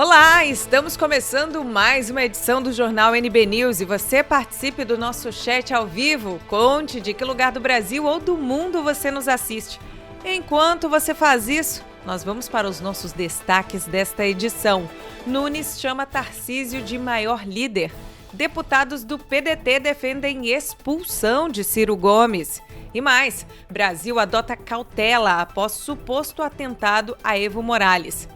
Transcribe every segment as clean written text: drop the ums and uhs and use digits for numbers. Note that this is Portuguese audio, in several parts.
Olá, estamos começando mais uma edição do Jornal NB News e você participe do nosso chat ao vivo. Conte de que lugar do Brasil ou do mundo você nos assiste. Enquanto você faz isso, nós vamos para os nossos destaques desta edição. Nunes chama Tarcísio de maior líder. Deputados do PDT defendem expulsão de Ciro Gomes. E mais, Brasil adota cautela após suposto atentado a Evo Morales.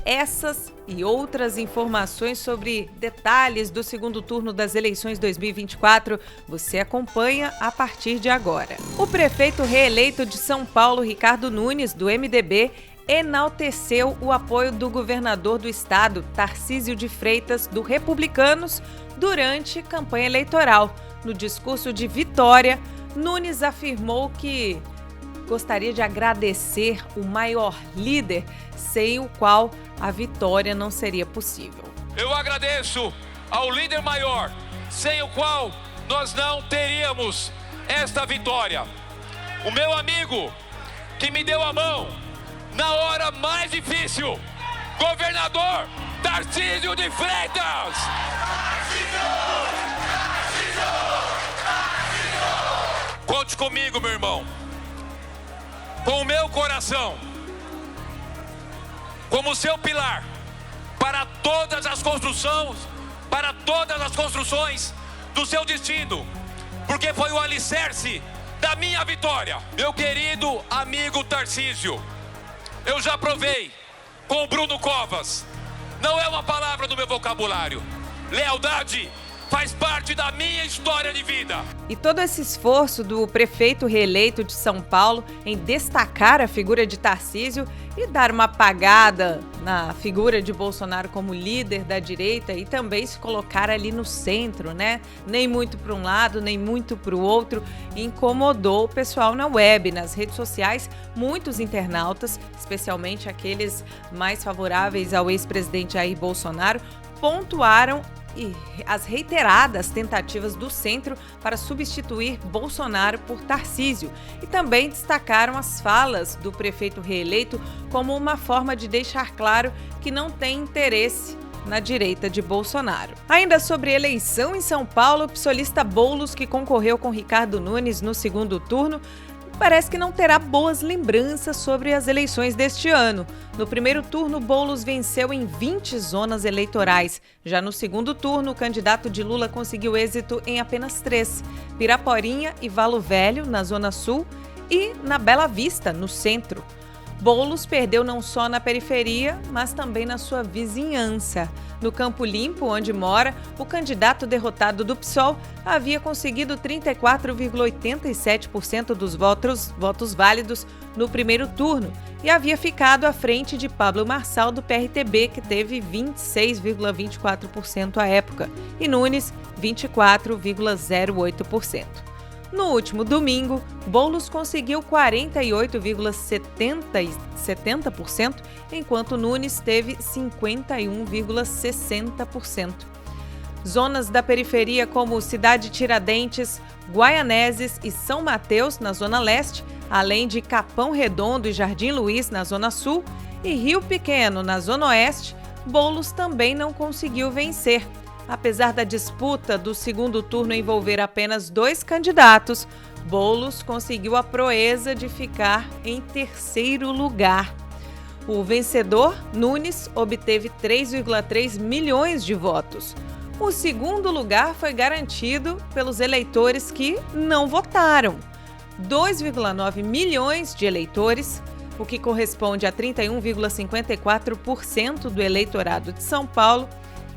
Essas e outras informações sobre detalhes do segundo turno das eleições 2024 você acompanha a partir de agora. O prefeito reeleito de São Paulo, Ricardo Nunes, do MDB, enalteceu o apoio do governador do estado, Tarcísio de Freitas, do Republicanos, durante campanha eleitoral. No discurso de vitória, Nunes afirmou que gostaria de agradecer o maior líder, sem o qual a vitória não seria possível. Eu agradeço ao líder maior, sem o qual nós não teríamos esta vitória. O meu amigo que me deu a mão na hora mais difícil, governador Tarcísio de Freitas. Conte comigo, meu irmão. Com o meu coração, como seu pilar, para todas as construções do seu destino, porque foi o alicerce da minha vitória. Meu querido amigo Tarcísio, eu já provei com o Bruno Covas, não é uma palavra do meu vocabulário. Lealdade faz parte da minha história de vida. E todo esse esforço do prefeito reeleito de São Paulo em destacar a figura de Tarcísio e dar uma apagada na figura de Bolsonaro como líder da direita e também se colocar ali no centro, né? Nem muito para um lado, nem muito para o outro, incomodou o pessoal na web, nas redes sociais. Muitos internautas, especialmente aqueles mais favoráveis ao ex-presidente Jair Bolsonaro, pontuaram e as reiteradas tentativas do centro para substituir Bolsonaro por Tarcísio e também destacaram as falas do prefeito reeleito como uma forma de deixar claro que não tem interesse na direita de Bolsonaro. Ainda sobre eleição em São Paulo, o psolista Boulos, que concorreu com Ricardo Nunes no segundo turno, parece que não terá boas lembranças sobre as eleições deste ano. No primeiro turno, Boulos venceu em 20 zonas eleitorais. Já no segundo turno, o candidato de Lula conseguiu êxito em apenas 3. Piraporinha e Valo Velho, na Zona Sul, e na Bela Vista, no centro. Boulos perdeu não só na periferia, mas também na sua vizinhança. No Campo Limpo, onde mora, o candidato derrotado do PSOL havia conseguido 34,87% dos votos válidos no primeiro turno e havia ficado à frente de Pablo Marçal, do PRTB, que teve 26,24% à época, e Nunes, 24,08%. No último domingo, Boulos conseguiu 48,70%, enquanto Nunes teve 51,60%. Zonas da periferia como Cidade Tiradentes, Guaianeses e São Mateus, na Zona Leste, além de Capão Redondo e Jardim Luiz, na Zona Sul, e Rio Pequeno, na Zona Oeste, Boulos também não conseguiu vencer. Apesar da disputa do segundo turno envolver apenas 2 candidatos, Boulos conseguiu a proeza de ficar em terceiro lugar. O vencedor, Nunes, obteve 3,3 milhões de votos. O segundo lugar foi garantido pelos eleitores que não votaram. 2,9 milhões de eleitores, o que corresponde a 31,54% do eleitorado de São Paulo,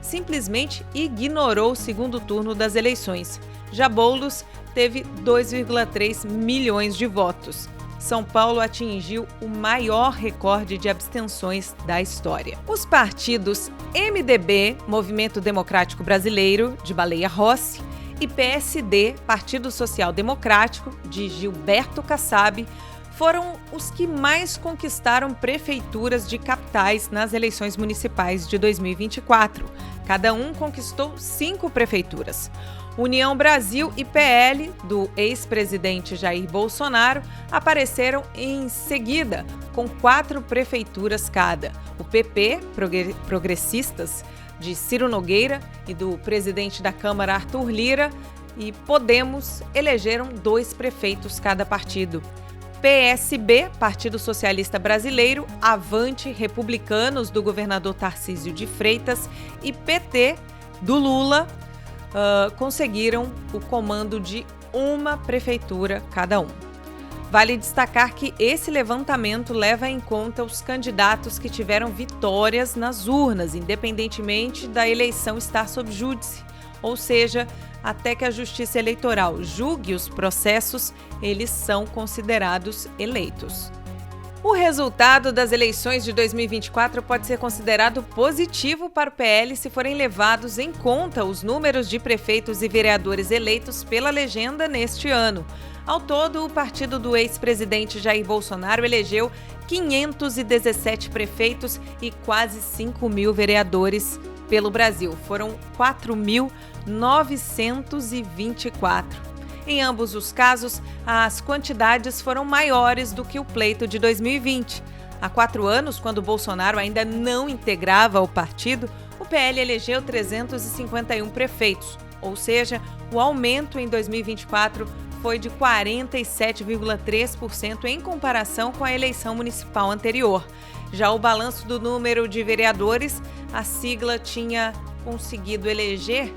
simplesmente ignorou o segundo turno das eleições. Já Boulos teve 2,3 milhões de votos. São Paulo atingiu o maior recorde de abstenções da história. Os partidos MDB, Movimento Democrático Brasileiro, de Baleia Rossi, e PSD, Partido Social Democrático, de Gilberto Kassab, foram os que mais conquistaram prefeituras de capitais nas eleições municipais de 2024. Cada um conquistou 5 prefeituras. União Brasil e PL, do ex-presidente Jair Bolsonaro, apareceram em seguida, com 4 prefeituras cada. O PP, Progressistas, de Ciro Nogueira, e do presidente da Câmara, Arthur Lira, e Podemos elegeram 2 prefeitos cada partido. PSB, Partido Socialista Brasileiro, Avante, Republicanos, do governador Tarcísio de Freitas, e PT, do Lula, conseguiram o comando de uma prefeitura cada um. Vale destacar que esse levantamento leva em conta os candidatos que tiveram vitórias nas urnas, independentemente da eleição estar sob júdice, ou seja, até que a Justiça Eleitoral julgue os processos, eles são considerados eleitos. O resultado das eleições de 2024 pode ser considerado positivo para o PL se forem levados em conta os números de prefeitos e vereadores eleitos pela legenda neste ano. Ao todo, o partido do ex-presidente Jair Bolsonaro elegeu 517 prefeitos e quase 5 mil vereadores pelo Brasil. Foram 4.924. Em ambos os casos, as quantidades foram maiores do que o pleito de 2020. Há 4 anos, quando Bolsonaro ainda não integrava o partido, o PL elegeu 351 prefeitos, ou seja, o aumento em 2024 foi de 47,3% em comparação com a eleição municipal anterior. Já o balanço do número de vereadores, a sigla tinha conseguido eleger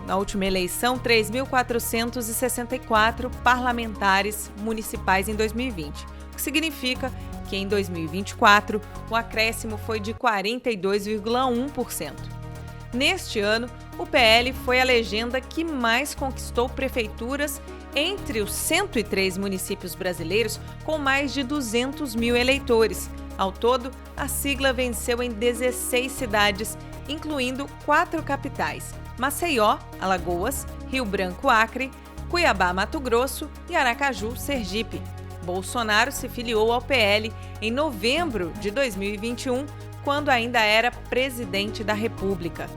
na última eleição 3.464 parlamentares municipais em 2020, o que significa que em 2024 o acréscimo foi de 42,1%. Neste ano, o PL foi a legenda que mais conquistou prefeituras entre os 103 municípios brasileiros, com mais de 200 mil eleitores. Ao todo, a sigla venceu em 16 cidades, incluindo 4 capitais: Maceió, Alagoas, Rio Branco, Acre, Cuiabá, Mato Grosso e Aracaju, Sergipe. Bolsonaro se filiou ao PL em novembro de 2021, quando ainda era presidente da República.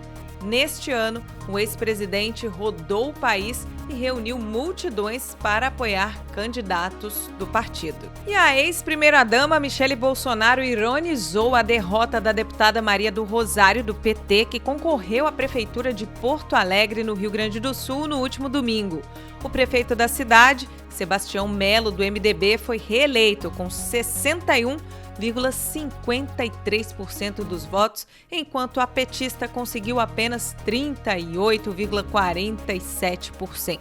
Neste ano, o ex-presidente rodou o país e reuniu multidões para apoiar candidatos do partido. E a ex-primeira-dama Michele Bolsonaro ironizou a derrota da deputada Maria do Rosário, do PT, que concorreu à prefeitura de Porto Alegre, no Rio Grande do Sul, no último domingo. O prefeito da cidade, Sebastião Melo, do MDB, foi reeleito com 61,53% dos votos, enquanto a petista conseguiu apenas 38,47%.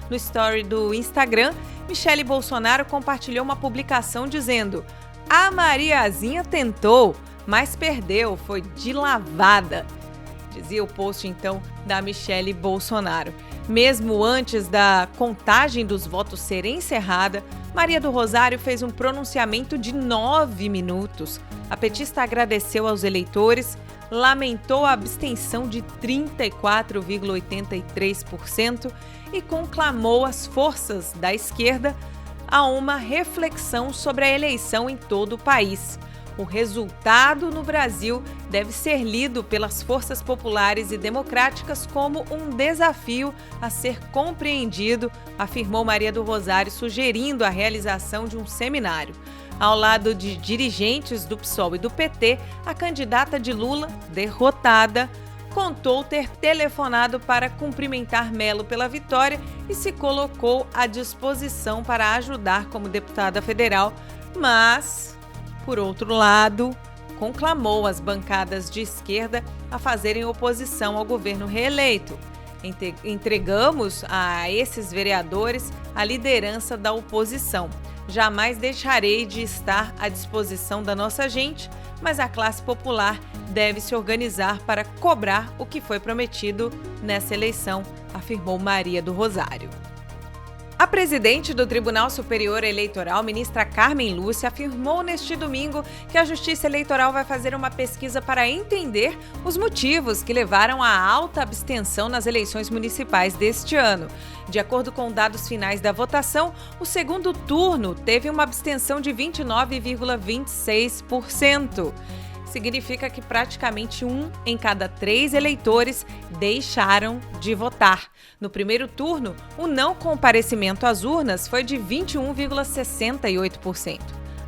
No story do Instagram, Michele Bolsonaro compartilhou uma publicação dizendo: "A Mariazinha tentou, mas perdeu, foi de lavada", dizia o post, então, da Michele Bolsonaro. Mesmo antes da contagem dos votos ser encerrada, Maria do Rosário fez um pronunciamento de 9 minutos. A petista agradeceu aos eleitores, lamentou a abstenção de 34,83% e conclamou as forças da esquerda a uma reflexão sobre a eleição em todo o país. O resultado no Brasil deve ser lido pelas forças populares e democráticas como um desafio a ser compreendido, afirmou Maria do Rosário, sugerindo a realização de um seminário. Ao lado de dirigentes do PSOL e do PT, a candidata de Lula, derrotada, contou ter telefonado para cumprimentar Melo pela vitória e se colocou à disposição para ajudar como deputada federal, mas, por outro lado, conclamou as bancadas de esquerda a fazerem oposição ao governo reeleito. Entregamos a esses vereadores a liderança da oposição. Jamais deixarei de estar à disposição da nossa gente, mas a classe popular deve se organizar para cobrar o que foi prometido nessa eleição, afirmou Maria do Rosário. A presidente do Tribunal Superior Eleitoral, ministra Carmen Lúcia, afirmou neste domingo que a Justiça Eleitoral vai fazer uma pesquisa para entender os motivos que levaram à alta abstenção nas eleições municipais deste ano. De acordo com dados finais da votação, o segundo turno teve uma abstenção de 29,26%. significa que praticamente 1 em cada 3 eleitores deixaram de votar. No primeiro turno, o não comparecimento às urnas foi de 21,68%.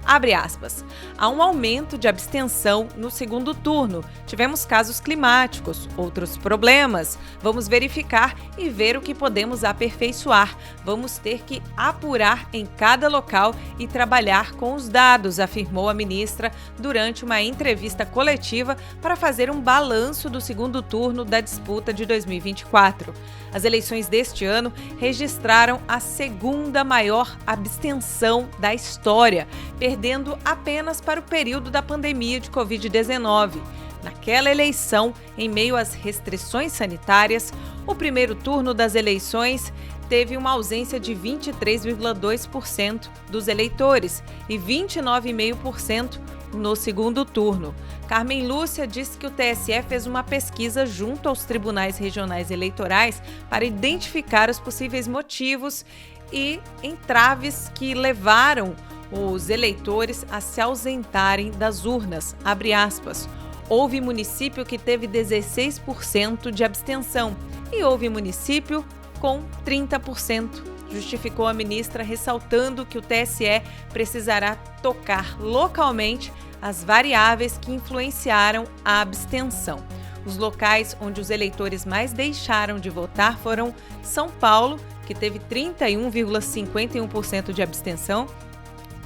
Abre aspas. Há um aumento de abstenção no segundo turno. Tivemos casos climáticos, outros problemas. Vamos verificar e ver o que podemos aperfeiçoar. Vamos ter que apurar em cada local e trabalhar com os dados, afirmou a ministra durante uma entrevista coletiva para fazer um balanço do segundo turno da disputa de 2024. As eleições deste ano registraram a segunda maior abstenção da história, perdendo apenas para o período da pandemia de Covid-19. Naquela eleição, em meio às restrições sanitárias, o primeiro turno das eleições teve uma ausência de 23,2% dos eleitores e 29,5% no segundo turno. Carmen Lúcia disse que o TSE fez uma pesquisa junto aos tribunais regionais eleitorais para identificar os possíveis motivos e entraves que levaram os eleitores a se ausentarem das urnas. Abre aspas. Houve município que teve 16% de abstenção e houve município com 30%. Justificou a ministra, ressaltando que o TSE precisará tocar localmente as variáveis que influenciaram a abstenção. Os locais onde os eleitores mais deixaram de votar foram São Paulo, que teve 31,51% de abstenção,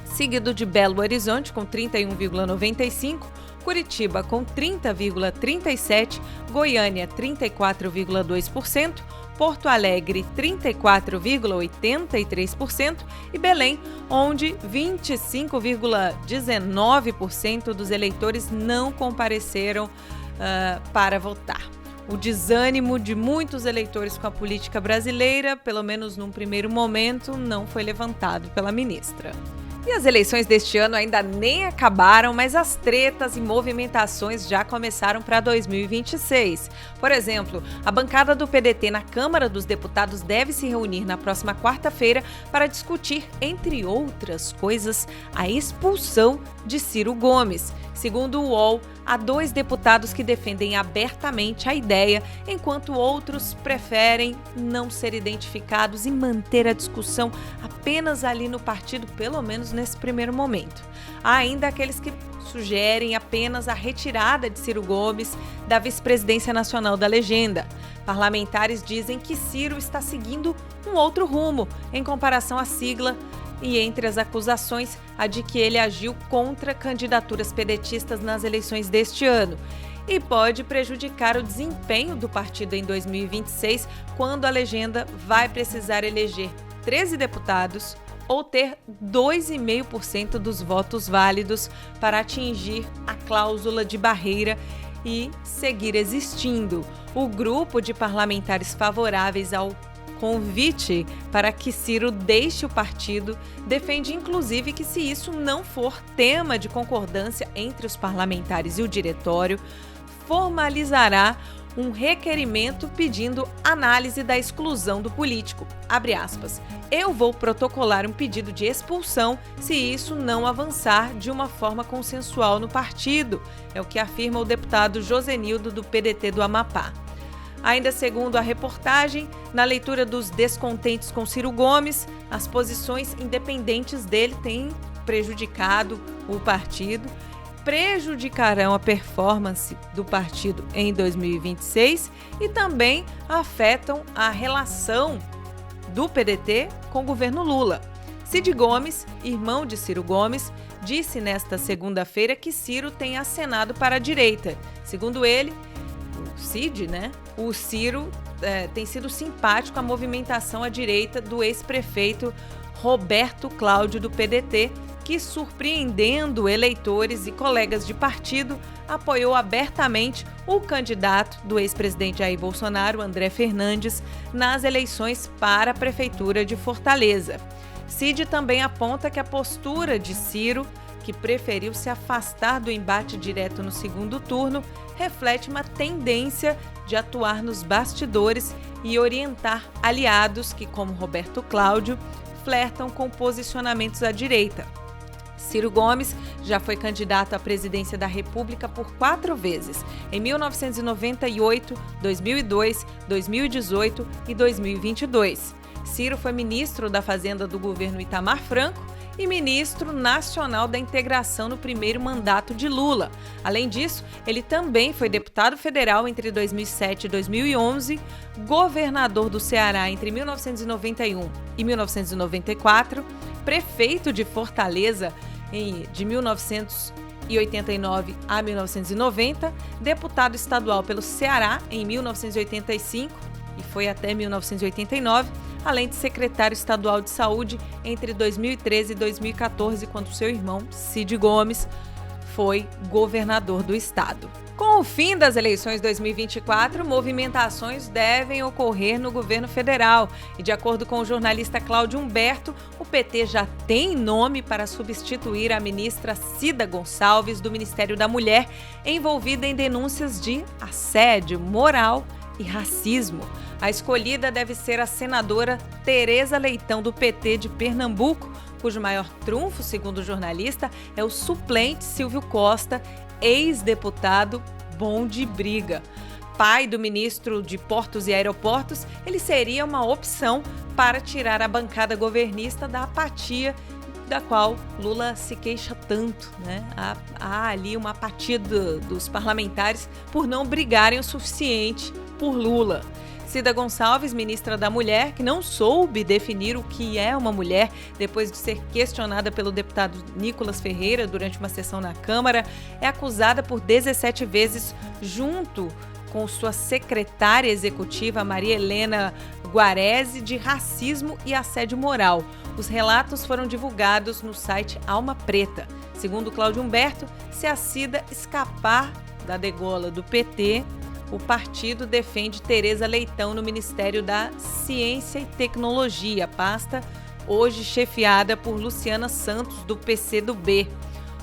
seguido de Belo Horizonte, com 31,95%, Curitiba, com 30,37%, Goiânia, 34,2%, Porto Alegre, 34,83% e Belém, onde 25,19% dos eleitores não compareceram para votar. O desânimo de muitos eleitores com a política brasileira, pelo menos num primeiro momento, não foi levantado pela ministra. E as eleições deste ano ainda nem acabaram, mas as tretas e movimentações já começaram para 2026. Por exemplo, a bancada do PDT na Câmara dos Deputados deve se reunir na próxima quarta-feira para discutir, entre outras coisas, a expulsão de Ciro Gomes. Segundo o UOL, há 2 deputados que defendem abertamente a ideia, enquanto outros preferem não ser identificados e manter a discussão apenas ali no partido, pelo menos nesse primeiro momento. Há ainda aqueles que sugerem apenas a retirada de Ciro Gomes da vice-presidência nacional da legenda. Parlamentares dizem que Ciro está seguindo um outro rumo em comparação à sigla, e entre as acusações, a de que ele agiu contra candidaturas pedetistas nas eleições deste ano e pode prejudicar o desempenho do partido em 2026, quando a legenda vai precisar eleger 13 deputados ou ter 2,5% dos votos válidos para atingir a cláusula de barreira e seguir existindo. O grupo de parlamentares favoráveis ao convite para que Ciro deixe o partido defende, inclusive, que se isso não for tema de concordância entre os parlamentares e o diretório, formalizará um requerimento pedindo análise da exclusão do político. Abre aspas. Eu vou protocolar um pedido de expulsão se isso não avançar de uma forma consensual no partido, é o que afirma o deputado Josenildo do PDT do Amapá. Ainda segundo a reportagem, na leitura dos descontentes com Ciro Gomes, as posições independentes dele têm prejudicado o partido, prejudicarão a performance do partido em 2026 e também afetam a relação do PDT com o governo Lula. Cid Gomes, irmão de Ciro Gomes, disse nesta segunda-feira que Ciro tem acenado para a direita. Segundo ele, o Ciro tem sido simpático à movimentação à direita do ex-prefeito Roberto Cláudio do PDT, que, surpreendendo eleitores e colegas de partido, apoiou abertamente o candidato do ex-presidente Jair Bolsonaro, André Fernandes, nas eleições para a Prefeitura de Fortaleza. Cid também aponta que a postura de Ciro, que preferiu se afastar do embate direto no segundo turno, reflete uma tendência de atuar nos bastidores e orientar aliados que, como Roberto Cláudio, flertam com posicionamentos à direita. Ciro Gomes já foi candidato à presidência da República por 4 vezes, em 1998, 2002, 2018 e 2022. Ciro foi ministro da Fazenda do governo Itamar Franco e ministro nacional da Integração no primeiro mandato de Lula. Além disso, ele também foi deputado federal entre 2007 e 2011, governador do Ceará entre 1991 e 1994, prefeito de Fortaleza de 1989 a 1990, deputado estadual pelo Ceará em 1985 e foi até 1989, além de secretário estadual de saúde entre 2013 e 2014, quando seu irmão, Cid Gomes, foi governador do estado. Com o fim das eleições 2024, movimentações devem ocorrer no governo federal. E de acordo com o jornalista Cláudio Humberto, o PT já tem nome para substituir a ministra Cida Gonçalves do Ministério da Mulher, envolvida em denúncias de assédio moral e racismo. A escolhida deve ser a senadora Tereza Leitão, do PT de Pernambuco, cujo maior trunfo, segundo o jornalista, é o suplente Silvio Costa, ex-deputado bom de briga. Pai do ministro de Portos e Aeroportos, ele seria uma opção para tirar a bancada governista da apatia da qual Lula se queixa tanto, né? Há ali uma apatia dos parlamentares por não brigarem o suficiente por Lula. Cida Gonçalves, ministra da Mulher, que não soube definir o que é uma mulher depois de ser questionada pelo deputado Nicolas Ferreira durante uma sessão na Câmara, é acusada por 17 vezes, junto com sua secretária executiva, Maria Helena Guarese, de racismo e assédio moral. Os relatos foram divulgados no site Alma Preta. Segundo Cláudio Humberto, se a Cida escapar da degola do PT, o partido defende Tereza Leitão no Ministério da Ciência e Tecnologia, pasta hoje chefiada por Luciana Santos, do PCdoB.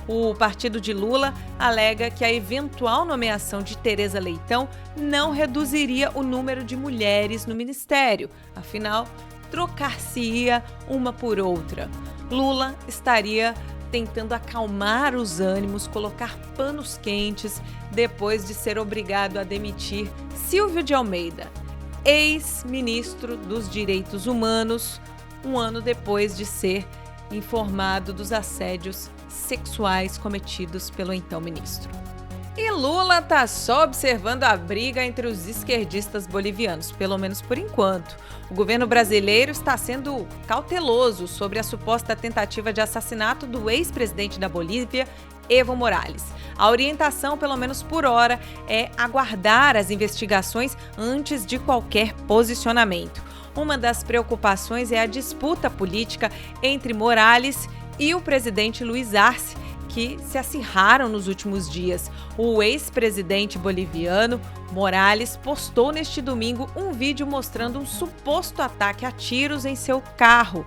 O partido de Lula alega que a eventual nomeação de Tereza Leitão não reduziria o número de mulheres no ministério, afinal, trocar-se-ia uma por outra. Lula estaria tentando acalmar os ânimos, colocar panos quentes, depois de ser obrigado a demitir Silvio de Almeida, ex-ministro dos Direitos Humanos, um ano depois de ser informado dos assédios sexuais cometidos pelo então ministro. E Lula está só observando a briga entre os esquerdistas bolivianos, pelo menos por enquanto. O governo brasileiro está sendo cauteloso sobre a suposta tentativa de assassinato do ex-presidente da Bolívia, Evo Morales. A orientação, pelo menos por hora, é aguardar as investigações antes de qualquer posicionamento. Uma das preocupações é a disputa política entre Morales e o presidente Luiz Arce, que se acirraram nos últimos dias. O ex-presidente boliviano, Morales, postou neste domingo um vídeo mostrando um suposto ataque a tiros em seu carro.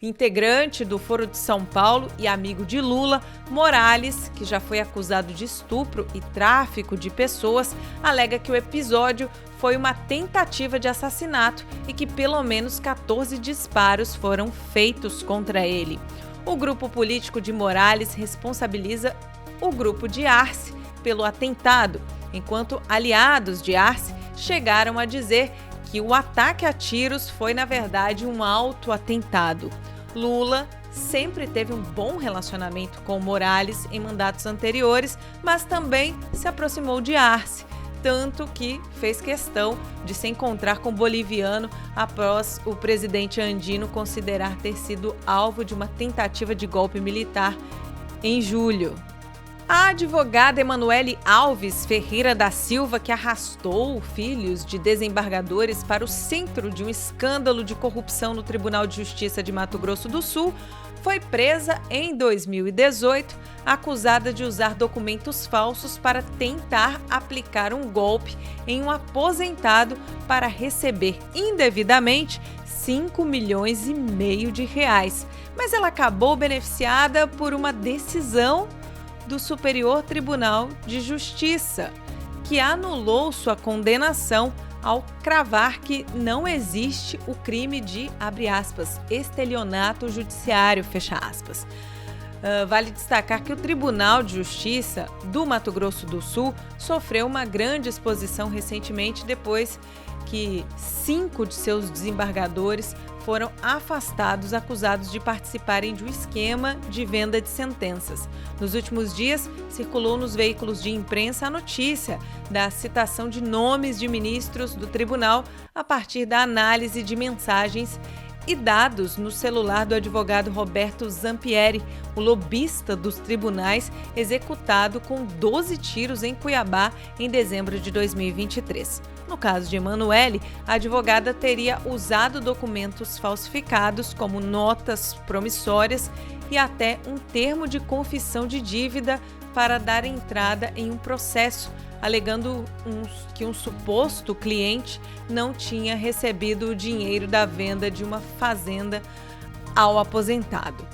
Integrante do Foro de São Paulo e amigo de Lula, Morales, que já foi acusado de estupro e tráfico de pessoas, alega que o episódio foi uma tentativa de assassinato e que pelo menos 14 disparos foram feitos contra ele. O grupo político de Morales responsabiliza o grupo de Arce pelo atentado, enquanto aliados de Arce chegaram a dizer que o ataque a tiros foi, na verdade, um autoatentado. Lula sempre teve um bom relacionamento com Morales em mandatos anteriores, mas também se aproximou de Arce, tanto que fez questão de se encontrar com o boliviano após o presidente andino considerar ter sido alvo de uma tentativa de golpe militar em julho. A advogada Emanuele Alves Ferreira da Silva, que arrastou filhos de desembargadores para o centro de um escândalo de corrupção no Tribunal de Justiça de Mato Grosso do Sul, foi presa em 2018, acusada de usar documentos falsos para tentar aplicar um golpe em um aposentado para receber indevidamente R$5,5 milhões. Mas ela acabou beneficiada por uma decisão do Superior Tribunal de Justiça, que anulou sua condenação ao cravar que não existe o crime de, abre aspas, estelionato judiciário, fecha aspas. Vale destacar que o Tribunal de Justiça do Mato Grosso do Sul sofreu uma grande exposição recentemente depois que 5 de seus desembargadores foram afastados acusados de participarem de um esquema de venda de sentenças. Nos últimos dias, circulou nos veículos de imprensa a notícia da citação de nomes de ministros do tribunal a partir da análise de mensagens e dados no celular do advogado Roberto Zampieri, o lobista dos tribunais, executado com 12 tiros em Cuiabá em dezembro de 2023. No caso de Emanuele, a advogada teria usado documentos falsificados, como notas promissórias e até um termo de confissão de dívida para dar entrada em um processo, alegando que um suposto cliente não tinha recebido o dinheiro da venda de uma fazenda ao aposentado.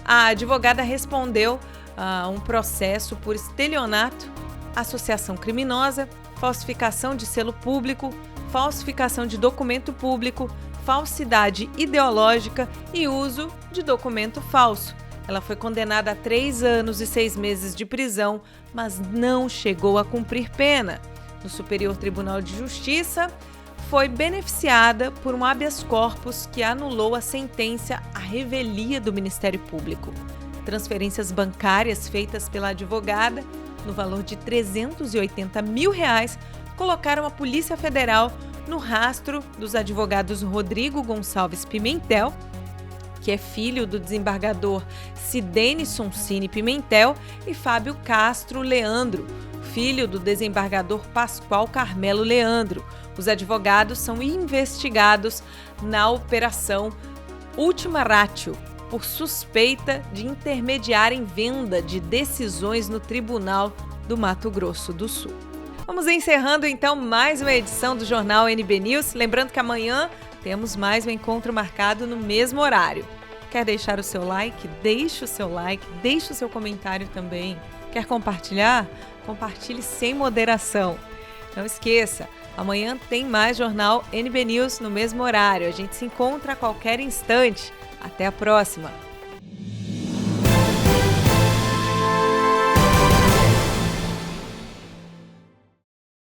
A advogada respondeu a um processo por estelionato, associação criminosa, falsificação de selo público, falsificação de documento público, falsidade ideológica e uso de documento falso. Ela foi condenada a 3 anos e 6 meses de prisão, mas não chegou a cumprir pena. No Superior Tribunal de Justiça, foi beneficiada por um habeas corpus que anulou a sentença à revelia do Ministério Público. Transferências bancárias feitas pela advogada, no valor de R$380 mil, colocaram a Polícia Federal no rastro dos advogados Rodrigo Gonçalves Pimentel, que é filho do desembargador Sidene Sonsini Pimentel, e Fábio Castro Leandro, filho do desembargador Pascoal Carmelo Leandro. Os advogados são investigados na Operação Ultima Ratio por suspeita de intermediar em venda de decisões no Tribunal do Mato Grosso do Sul. Vamos encerrando então mais uma edição do Jornal NB News. Lembrando que amanhã temos mais um encontro marcado no mesmo horário. Quer deixar o seu like? Deixe o seu like, deixe o seu comentário também. Quer compartilhar? Compartilhe sem moderação. Não esqueça, amanhã tem mais Jornal NB News no mesmo horário. A gente se encontra a qualquer instante. Até a próxima!